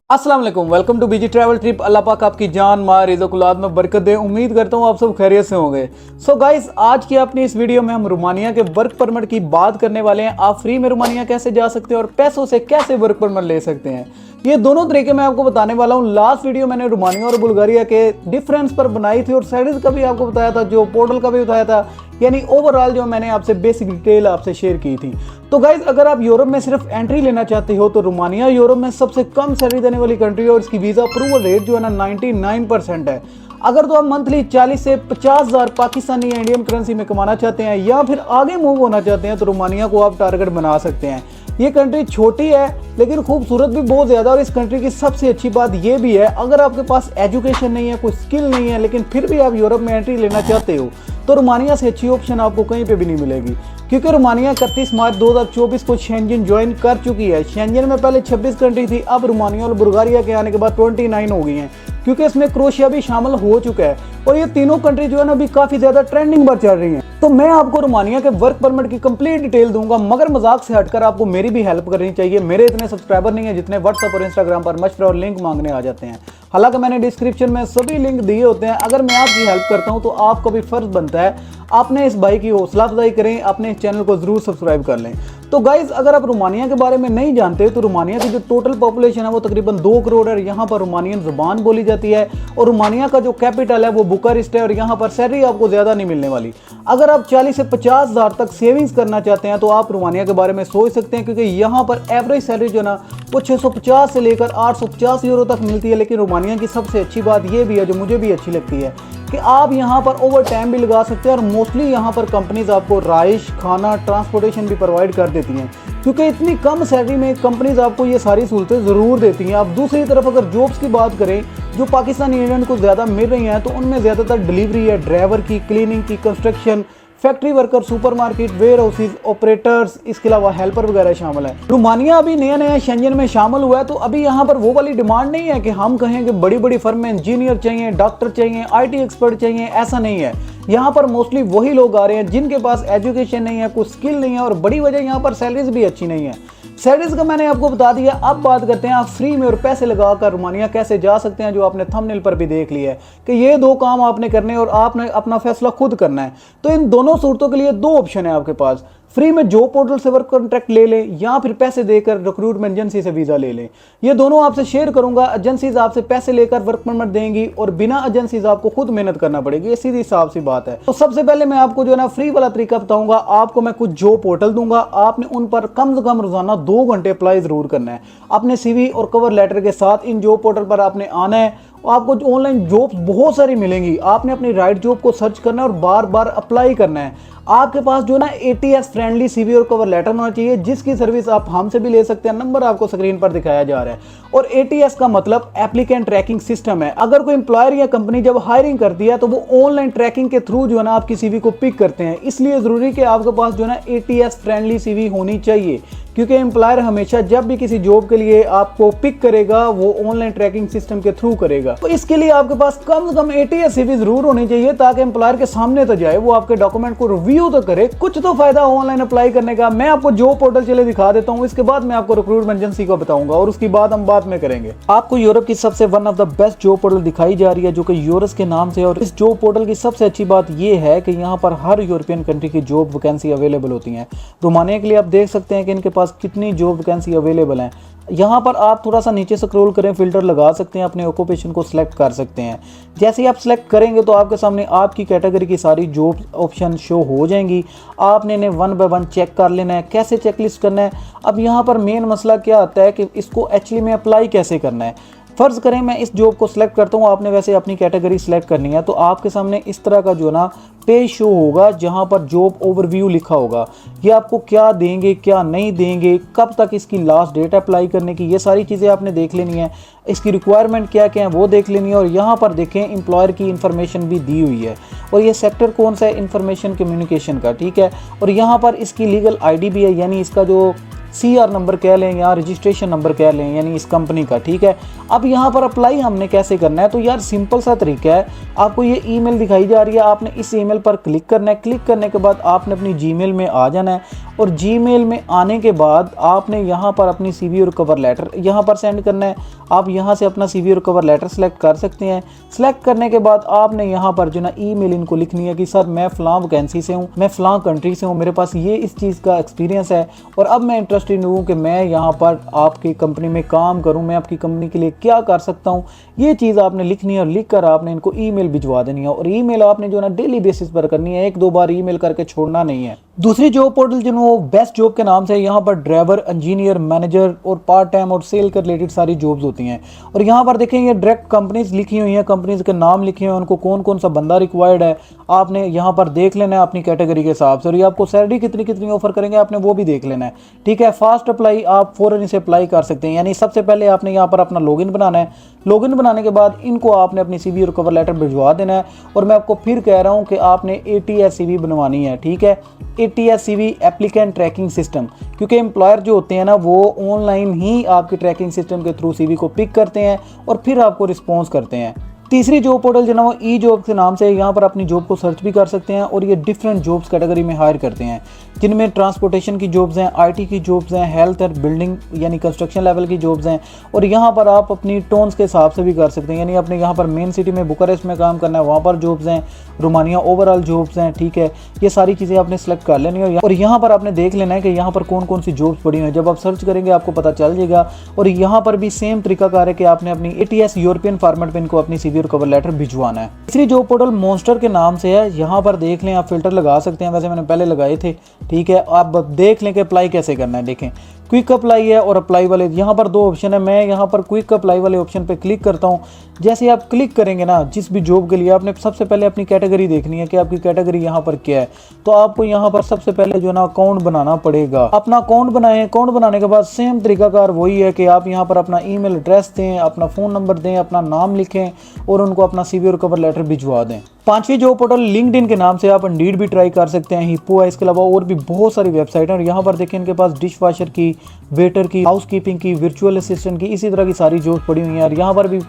अस्सलाम वालेकुम, welcome to BG travel trip. Allah पाक आपकी जान मार रिज़्क़ औलाद में बरकत दे। उम्मीद करता हूँ आप सब खैरियत से होंगे। सो गाइस, आज की अपनी इस वीडियो में हम रोमानिया के वर्क परमिट की बात करने वाले हैं। आप फ्री में रोमानिया कैसे जा सकते हैं और पैसों से कैसे वर्क परमिट ले सकते हैं, ये दोनों तरीके मैं आपको बताने वाला हूँ। लास्ट वीडियो मैंने रोमानिया और बुल्गारिया के डिफरेंस पर बनाई थी और सैलरीज का भी आपको बताया था, जो पोर्टल का भी बताया था, यानी ओवरऑल जो मैंने आपसे बेसिक डिटेल आपसे शेयर की थी। तो गाइज, अगर आप यूरोप में सिर्फ एंट्री लेना चाहते हो तो रोमानिया यूरोप में सबसे कम सैलरी देने वाली कंट्री है और इसकी वीजा अप्रूवल रेट जो है ना 99% है। अगर तो आप मंथली 40 से 50,000 पाकिस्तानी या इंडियन करेंसी में कमाना चाहते हैं या फिर आगे मूव होना चाहते हैं तो रोमानिया को आप टारगेट बना सकते हैं। ये कंट्री छोटी है लेकिन खूबसूरत भी बहुत ज़्यादा, और इस कंट्री की सबसे अच्छी बात ये भी है, अगर आपके पास एजुकेशन नहीं है, कोई स्किल नहीं है, लेकिन फिर भी आप यूरोप में एंट्री लेना चाहते हो तो रोमानिया से अच्छी ऑप्शन आपको कहीं पे भी नहीं मिलेगी, क्योंकि रोमानिया 31 मार्च 2024 को शेंजन ज्वाइन कर चुकी है। शेंजन में पहले 26 कंट्री थी, अब रोमानिया और बुल्गारिया के आने के बाद 29 हो गई हैं, क्योंकि इसमें क्रोएशिया भी शामिल हो चुका है। और ये तीनों कंट्री जो है ना अभी काफ़ी ज़्यादा ट्रेंडिंग पर चल रही हैं। तो मैं आपको रोमानिया के वर्क परमिट की कंप्लीट डिटेल दूंगा, मगर मजाक से हटकर आपको मेरी भी हेल्प करनी चाहिए। मेरे इतने सब्सक्राइबर नहीं है जितने व्हाट्सएप और इंस्टाग्राम पर मशवरा और लिंक मांगने आ जाते हैं। हालांकि मैंने डिस्क्रिप्शन में सभी लिंक दिए होते हैं। अगर मैं आपकी हेल्प करता हूं तो आपका भी फर्ज बनता है आपने इस भाई की हौसला अफजाई करें, अपने इस चैनल को जरूर सब्सक्राइब कर लें। तो गाइज, अगर आप रोमानिया के बारे में नहीं जानते तो रोमानिया की जो टोटल पॉपुलेशन है वो तकरीबन 2 करोड़ है। यहाँ पर रोमानियन जुबान बोली जाती है और रोमानिया का जो कैपिटल है वो बुकारेस्ट है और यहाँ पर सैलरी आपको ज़्यादा नहीं मिलने वाली। अगर आप 40 से 50,000 तक सेविंग्स करना चाहते हैं तो आप रोमानिया के बारे में सोच सकते हैं, क्योंकि यहाँ पर एवरेज सैलरी जो ना वो 650 से लेकर 850 यूरो तक मिलती है। लेकिन रोमानिया की सबसे अच्छी बात ये भी है, जो मुझे भी अच्छी लगती है, कि आप यहाँ पर ओवर टाइम भी लगा सकते हैं और मोस्टली यहाँ पर कंपनीज आपको राइश, खाना, ट्रांसपोर्टेशन भी प्रोवाइड कर देती हैं, क्योंकि इतनी कम सैलरी में कंपनीज आपको ये सारी सहूलतें ज़रूर देती हैं। अब दूसरी तरफ अगर जॉब्स की बात करें जो पाकिस्तानी इंडियन को ज़्यादा मिल रही हैं तो उनमें ज़्यादातर डिलीवरी है, ड्राइवर की, क्लीनिंग की, construction, factory worker, supermarket, warehouse, operators, इसके अलावा हेल्पर वगैरह शामिल है। रोमानिया अभी नया नया शेंजन में शामिल हुआ है, तो अभी यहाँ पर वो वाली डिमांड नहीं है कि हम कहें कि बड़ी बड़ी फर्म में इंजीनियर चाहिए, डॉक्टर चाहिए, IT एक्सपर्ट चाहिए, ऐसा नहीं है। यहाँ पर मोस्टली वही लोग आ रहे हैं जिनके पास एजुकेशन नहीं है, कुछ स्किल नहीं है, और बड़ी वजह यहाँ पर सैलरीज भी अच्छी नहीं है। सैलरीज का मैंने आपको बता दिया। अब बात करते हैं आप फ्री में और पैसे लगाकर रोमानिया कैसे जा सकते हैं, जो आपने थंबनेल पर भी देख लिया है कि ये 2 काम आपने करने और आपने अपना फैसला खुद करना है। तो इन दोनों सूरतों के लिए 2 ऑप्शन है आपके पास। फ्री में जॉब पोर्टल से वर्क कॉन्ट्रैक्ट ले लें या फिर पैसे देकर रिक्रूटमेंट एजेंसी से वीज़ा ले लें। ये दोनों आपसे शेयर करूंगा। एजेंसीज आपसे पैसे लेकर वर्क परमिट देंगी और बिना एजेंसीज आपको खुद मेहनत करना पड़ेगी। ये सीधी साफ सी बात है। तो सबसे पहले मैं आपको जो है ना फ्री वाला तरीका बताऊंगा। आपको मैं कुछ जॉब पोर्टल दूंगा, आपने उन पर कम से कम रोजाना 2 घंटे अप्लाई जरूर करना है। अपने CV और कवर लेटर के साथ इन जॉब पोर्टल पर आपने आना है। आपको ऑनलाइन जॉब्स बहुत सारी मिलेंगी। आपने अपनी राइट जॉब को सर्च करना है और बार बार अप्लाई करना है। आपके पास जो ना ATS फ्रेंडली CV और कवर लेटर होना चाहिए, जिसकी सर्विस आप हमसे भी ले सकते हैं। नंबर आपको स्क्रीन पर दिखाया जा रहा है। और ATS का मतलब एप्लीकेंट ट्रैकिंग सिस्टम है। अगर कोई एम्प्लॉयर या कंपनी जब हायरिंग करती है तो वो ऑनलाइन ट्रैकिंग के थ्रू जो है ना आपकी CV को पिक करते हैं। इसलिए जरूरी कि आपके पास जो है ना ATS फ्रेंडली CV होनी चाहिए, क्योंकि एम्प्लॉयर हमेशा जब भी किसी जॉब के लिए आपको पिक करेगा वो ऑनलाइन ट्रैकिंग सिस्टम के थ्रू करेगा। तो इसके लिए आपके पास कम से कम ATS CV जरूर होनी चाहिए, ताकि एम्प्लॉयर के सामने तो जाए, वो आपके डॉक्यूमेंट को रिव्यू तो करे। कुछ तो फायदा ऑनलाइन अप्लाई करने का। मैं आपको जॉब पोर्टल चले दिखा देता हूँ, इसके बाद मैं आपको रिक्रूटमेंट एजेंसी को बताऊंगा और उसकी बात हम बाद में करेंगे। आपको यूरोप की सबसे one of the best job portal दिखाई जा रही है, जो कि यूरस के नाम से। और इस जॉब पोर्टल की सबसे अच्छी बात यह है कि यहाँ पर हर यूरोपियन कंट्री की जॉब वैकेंसी अवेलेबल होती है। रोमानिया के लिए आप देख सकते हैं कि इनके पास कितनी जॉब वैकेंसी अवेलेबल है। यहाँ पर आप थोड़ा सा नीचे स्क्रॉल करें, फिल्टर लगा सकते हैं, अपने ऑक्यूपेशन को सिलेक्ट कर सकते हैं। जैसे ही आप सिलेक्ट करेंगे तो आपके सामने आपकी कैटेगरी की सारी जॉब ऑप्शन शो हो जाएंगी। आपने इन्हें 1 बाय 1 चेक कर लेना है। कैसे चेकलिस्ट करना है? अब यहाँ पर मेन मसला क्या आता है कि इसको एक्चुअली में अप्लाई कैसे करना है। फ़र्ज़ करें मैं इस जॉब को सिलेक्ट करता हूँ, आपने वैसे अपनी कैटेगरी सिलेक्ट करनी है, तो आपके सामने इस तरह का जो ना पेज शो होगा, जहाँ पर जॉब ओवरव्यू लिखा होगा। ये आपको क्या देंगे, क्या नहीं देंगे, कब तक इसकी लास्ट डेट है अप्लाई करने की, ये सारी चीज़ें आपने देख लेनी है। इसकी रिक्वायरमेंट क्या क्या है वो देख लेनी है। और यहाँ पर देखें एम्प्लॉयर की इन्फॉर्मेशन भी दी हुई है, और ये सेक्टर कौन सा है, इन्फॉर्मेशन कम्युनिकेशन का, ठीक है। और यहाँ पर इसकी लीगल ID भी है, यानी इसका जो CR नंबर कह लें या रजिस्ट्रेशन नंबर कह लें, यानी इस कंपनी का, ठीक है। अब यहाँ पर अप्लाई हमने कैसे करना है, तो यार सिंपल सा तरीका है। आपको ये ईमेल दिखाई जा रही है, आपने इस ईमेल पर क्लिक करना है। क्लिक करने के बाद आपने अपनी जीमेल में आ जाना है और जीमेल में आने के बाद आपने यहाँ पर अपनी CV और कवर लेटर यहाँ पर सेंड करना है। आप यहाँ से अपना CV और कवर लेटर सेलेक्ट कर सकते हैं। सेलेक्ट करने के बाद आपने यहाँ पर जो ना ईमेल इनको लिखनी है कि सर मैं फ़लाँ वैकेंसी से हूँ, मैं फ़लाँ कंट्री से हूँ, मेरे पास ये इस चीज़ का एक्सपीरियंस है और अब मैं इंटरेस्टेड हूँ कि मैं यहाँ पर आपकी कंपनी में काम करूँ, मैं आपकी कंपनी के लिए क्या कर सकता हूँ। ये चीज़ आपने लिखनी है और लिख कर आपने इनको ईमेल भिजवा देनी है। और ईमेल आपने जो ना डेली बेसिस पर करनी है, 1-2 बार ईमेल करके छोड़ना नहीं है। दूसरी जॉब पोर्टल जो वो बेस्ट जॉब के नाम से, यहाँ पर ड्राइवर, इंजीनियर, मैनेजर और पार्ट टाइम और सेल के रिलेटेड सारी जॉब्स होती हैं। और यहाँ पर देखें ये डायरेक्ट कंपनीज लिखी हुई हैं, कंपनीज के नाम लिखे हुए हैं, उनको कौन कौन सा बंदा रिक्वायर्ड है आपने यहाँ पर देख लेना है अपनी कैटेगरी के हिसाब से। और ये आपको सैलरी कितनी कितनी ऑफर करेंगे आपने वो भी देख लेना है, ठीक है। फास्ट अप्लाई, आप फौरन इसे अप्लाई कर सकते हैं। यानी सबसे पहले आपने यहाँ पर अपना लॉगिन बनाना है। लॉगिन बनाने के बाद इनको आपने अपनी CV और कवर लेटर भिजवा देना है। और मैं आपको फिर कह रहा हूँ कि आपने ATS CV बनवानी है, ठीक है। ATS CV applicant tracking system, क्योंकि एम्प्लॉयर जो होते हैं ना वो ऑनलाइन ही आपकी ट्रैकिंग सिस्टम के थ्रू CV को पिक करते हैं और फिर आपको रिस्पॉन्स करते हैं। तीसरी जॉब पोर्टल जो ना वो E-जॉब के नाम से, यहाँ पर अपनी जॉब को सर्च भी कर सकते हैं और ये डिफरेंट जॉब्स कैटेगरी में हायर करते हैं, जिनमें ट्रांसपोर्टेशन की जॉब्स हैं, IT की जॉब्स हैं, हेल्थ और बिल्डिंग यानी कंस्ट्रक्शन लेवल की जॉब्स हैं। और यहाँ पर आप अपनी टोन्स के हिसाब से भी कर सकते हैं, यानी अपने यहाँ पर मेन सिटी में बुखारेस्ट में काम करना है वहाँ पर जॉब्स हैं, रोमानिया ओवरऑल जॉब्स हैं, ठीक है। ये सारी चीज़ें आपने सेलेक्ट कर लेनी है और यहाँ पर आपने देख लेना है कि यहाँ पर कौन कौन सी जॉब्स पड़ी हुई हैं। जब आप सर्च करेंगे आपको पता चल जाएगा। और यहाँ पर भी सेम तरीकाकार है कि आपने अपनी ATS यूरोपियन फॉर्मेट पे इनको अपनी CV और कवर लेटर भिजवाना है। तीसरी जॉब पोर्टल मॉन्स्टर के नाम से है, यहाँ पर देख लें आप फिल्टर लगा सकते हैं, वैसे मैंने पहले लगाए थे, ठीक है। आप देख लें कि अप्लाई कैसे करना है। देखें क्विक अप्लाई है और अप्लाई वाले, यहाँ पर 2 ऑप्शन है। मैं यहाँ पर क्विक अप्लाई वाले ऑप्शन पे क्लिक करता हूँ। जैसे आप क्लिक करेंगे ना जिस भी जॉब के लिए, आपने सबसे पहले अपनी कैटेगरी देखनी है कि आपकी कैटेगरी यहाँ पर क्या है। तो आपको यहाँ पर सबसे पहले जो ना अकाउंट बनाना पड़ेगा। अपना अकाउंट बनाएं। अकाउंट बनाने के बाद सेम तरीकाकार वही है कि आप यहाँ पर अपना ईमेल एड्रेस दें, अपना फ़ोन नंबर दें, अपना नाम लिखें और उनको अपना CV और कवर लेटर भिजवा दें। पांचवी जॉब पोर्टल लिंक्डइन के नाम से, आप इंडीड भी ट्राई कर सकते हैं, हिप्पो है, इसके अलावा और भी बहुत सारी वेबसाइट हैं। और यहाँ पर देखिए इनके पास डिश वॉशर की, वेटर की, हाउस कीपिंग की, वर्चुअल असिस्टेंट की, इसी तरह की सारी जॉब्स पड़ी हुई हैं। और यहाँ पर भी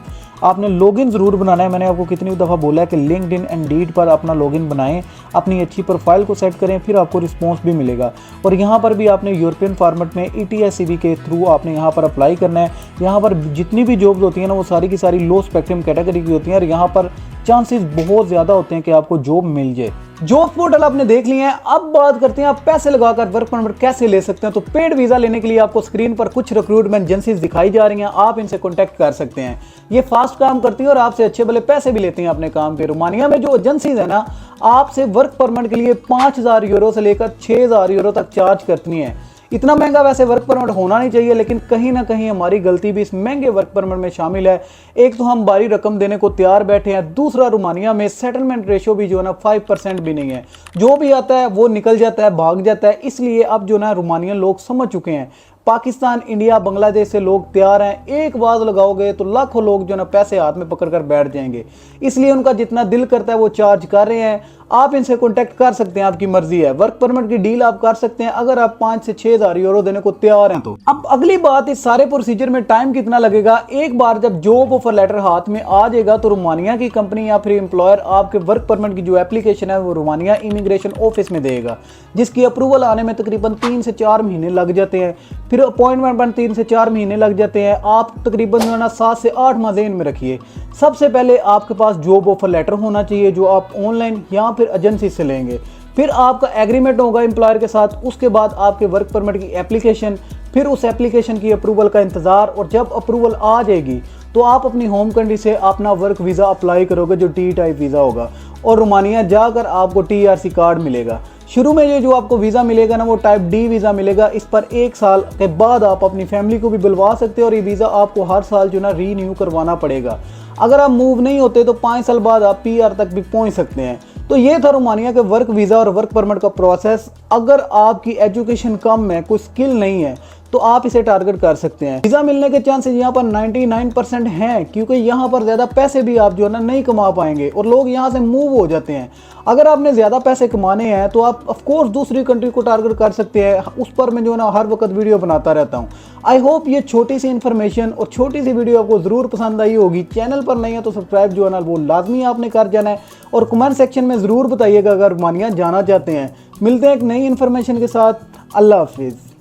आपने लॉगिन ज़रूर बनाना है। मैंने आपको कितनी दफ़ा बोला है कि लिंक्डइन, इंडीड पर अपना लॉगिन बनाएं, अपनी अच्छी प्रोफाइल को सेट करें, फिर आपको रिस्पॉन्स भी मिलेगा। और यहाँ पर भी आपने यूरोपियन फॉर्मेट में ATS CV के थ्रू आपने यहाँ पर अप्लाई करना है। यहाँ पर जितनी भी जॉब्स होती हैं ना वो सारी की सारी लो स्पेक्ट्रम कैटेगरी की होती हैं और यहाँ पर चांसेस बहुत ज़्यादा होते हैं कि आपको जॉब मिल जाए। जॉब पोर्टल आपने देख लिए हैं। अब बात करते हैं आप पैसे लगाकर वर्क परमिट कैसे ले सकते हैं। तो पेड वीज़ा लेने के लिए आपको स्क्रीन पर कुछ रिक्रूटमेंट एजेंसीज दिखाई जा रही हैं, आप इनसे कॉन्टैक्ट कर सकते हैं। ये फास्ट काम करती हैं और आपसे अच्छे भले पैसे भी लेती हैं अपने काम पे। रोमानिया में जो एजेंसीज है ना, आपसे वर्क परमिट के लिए 5,000 यूरो से लेकर 6,000 यूरो तक चार्ज करती हैं। इतना महंगा वैसे वर्क परमिट होना नहीं चाहिए, लेकिन कहीं ना कहीं हमारी गलती भी इस महंगे वर्क परमिट में शामिल है। एक तो हम भारी रकम देने को तैयार बैठे हैं, दूसरा रोमानिया में सेटलमेंट रेशियो भी जो है ना 5% भी नहीं है। जो भी आता है वो निकल जाता है, भाग जाता है। इसलिए अब जो ना रोमानियन लोग समझ चुके हैं, पाकिस्तान, इंडिया, बांग्लादेश से लोग तैयार हैं। एक बात लगाओगे तो लाखों लोग जो ना पैसे हाथ में पकड़ कर बैठ जाएंगे। इसलिए उनका जितना दिल करता है वो चार्ज कर रहे हैं। आप इनसे कॉन्टैक्ट कर सकते हैं, आपकी मर्जी है। वर्क परमिट की डील आप कर सकते हैं अगर आप 5 से 6,000 यूरो देने को तैयार हैं तो। अब अगली बात, इस सारे प्रोसीजर में टाइम कितना लगेगा। एक बार जब जॉब ऑफर लेटर हाथ में आ जाएगा तो रोमानिया की कंपनी या फिर एम्प्लॉयर आपके वर्क परमिट की जो एप्लीकेशन है वो रोमानिया इमिग्रेशन ऑफिस में देगा, जिसकी अप्रूवल आने में तकरीबन 3 से 4 महीने लग जाते हैं। फिर अपॉइंटमेंट पर 3 से 4 महीने लग जाते हैं। आप तकरीबन जो है ना 7 से 8 माह ज़हन में रखिए। सबसे पहले आपके पास जॉब ऑफर लेटर होना चाहिए जो आप ऑनलाइन या फिर एजेंसी से लेंगे। फिर आपका एग्रीमेंट होगा एम्प्लॉयर के साथ। उसके बाद आपके वर्क परमिट की एप्लीकेशन, फिर उस एप्लीकेशन की अप्रूवल का इंतज़ार। और जब अप्रूवल आ जाएगी तो आप अपनी होम कंट्री से अपना वर्क वीज़ा अप्लाई करोगे जो T टाइप वीज़ा होगा, और रोमानिया जाकर आपको TRC कार्ड मिलेगा। शुरू में ये जो आपको वीज़ा मिलेगा ना वो टाइप D वीज़ा मिलेगा। इस पर 1 साल के बाद आप अपनी फैमिली को भी बुलवा सकते हो और ये वीज़ा आपको हर साल जो ना रीन्यू करवाना पड़ेगा। अगर आप मूव नहीं होते तो 5 साल बाद आप PR तक भी पहुंच सकते हैं। तो ये था रोमानिया के वर्क वीज़ा और वर्क परमिट का प्रोसेस। अगर आपकी एजुकेशन कम है, कोई स्किल नहीं है, तो तो आप इसे टारगेट कर सकते हैं। वीजा मिलने के चांसेस यहाँ पर 99% हैं, क्योंकि यहाँ पर ज्यादा पैसे भी आप जो है ना नहीं कमा पाएंगे और लोग यहाँ से मूव हो जाते हैं। अगर आपने ज्यादा पैसे कमाने हैं तो आप ऑफ कोर्स दूसरी कंट्री को टारगेट कर सकते हैं। उस पर मैं जो है ना हर वक्त वीडियो बनाता रहता हूँ। आई होप ये छोटी सी इन्फॉर्मेशन और छोटी सी वीडियो आपको जरूर पसंद आई होगी। चैनल पर नहीं है तो सब्सक्राइब जो है ना वो लाजमी आपने कर जाना है और कमेंट सेक्शन में जरूर बताइएगा अगर रोमानिया जाना चाहते हैं। मिलते हैं एक नई इन्फॉर्मेशन के साथ। अल्लाह हाफिज़।